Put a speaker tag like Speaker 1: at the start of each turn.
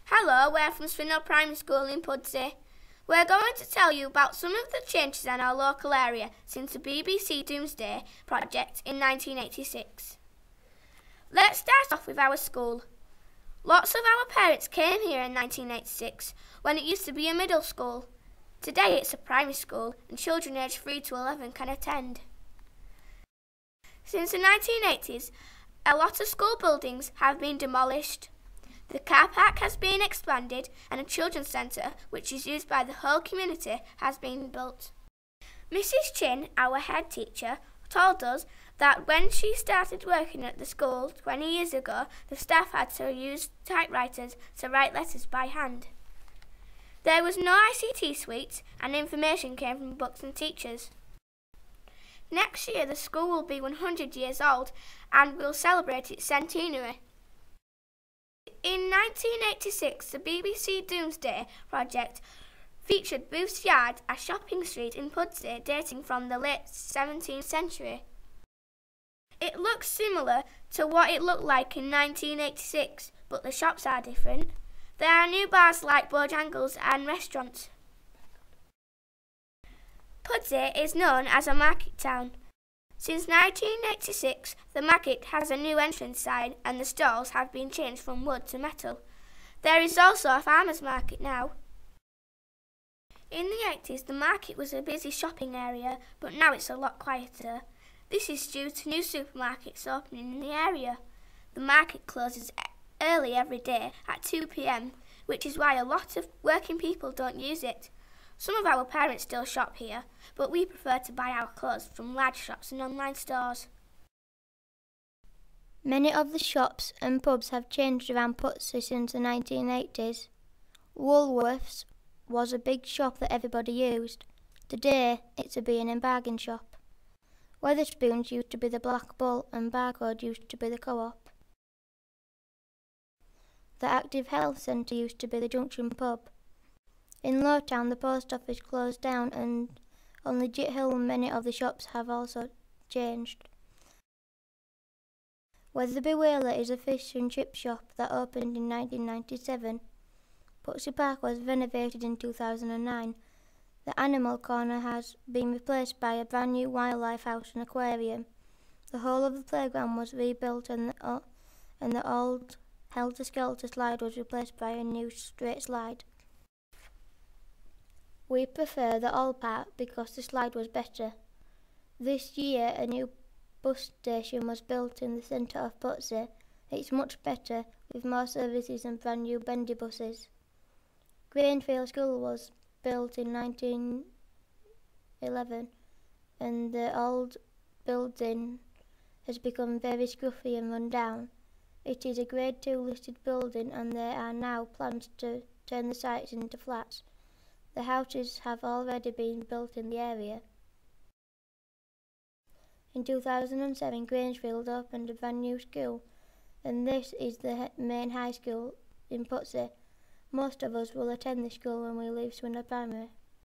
Speaker 1: Hello, we're from Swinnow Primary School in Pudsey. We're going to tell you about some of the changes in our local area since the BBC Domesday project in 1986. Let's start off with our school. Lots of our parents came here in 1986 when it used to be a middle school. Today it's a primary school and children aged 3 to 11 can attend. Since the 1980s, a lot of school buildings have been demolished. The car park has been expanded and a children's centre, which is used by the whole community, has been built. Mrs. Chin, our head teacher, told us that when she started working at the school 20 years ago, the staff had to use typewriters to write letters by hand. There was no ICT suite and information came from books and teachers. Next year the school will be 100 years old and will celebrate its centenary. In 1986, the BBC Domesday project featured Booth's Yard, a shopping street in Pudsey dating from the late 17th century. It looks similar to what it looked like in 1986, but the shops are different. There are new bars like Bojangles and restaurants. Pudsey is known as a market town. Since 1986, the market has a new entrance sign and the stalls have been changed from wood to metal. There is also a farmer's market now. In the 80s, the market was a busy shopping area, but now it's a lot quieter. This is due to new supermarkets opening in the area. The market closes early every day at 2 p.m, which is why a lot of working people don't use it. Some of our parents still shop here, but we prefer to buy our clothes from large shops and online stores.
Speaker 2: Many of the shops and pubs have changed around Pudsey since the 1980s. Woolworths was a big shop that everybody used. Today it's a B&M bargain shop. Wetherspoons used to be the Black Bull and Barcode used to be the Co-op. The Active Health Centre used to be the Junction pub. In Lowtown the post office closed down and on Legit Hill many of the shops have also changed. Wetherby Whaler is a fish and chip shop that opened in 1997. Pudsey Park was renovated in 2009. The Animal Corner has been replaced by a brand new wildlife house and aquarium. The whole of the playground was rebuilt and the old Helter-Skelter slide was replaced by a new straight slide. We prefer the old part because the slide was better. This year a new bus station was built in the centre of Pudsey. It's much better with more services and brand new bendy buses. Grangefield School was built in 1911 and the old building has become very scruffy and run down. It is a Grade 2 listed building and there are now plans to turn the sites into flats. The houses have already been built in the area. In 2007, Grangefield opened a brand new school, and this is the main high school in Pudsey. Most of us will attend this school when we leave Swinnow Primary.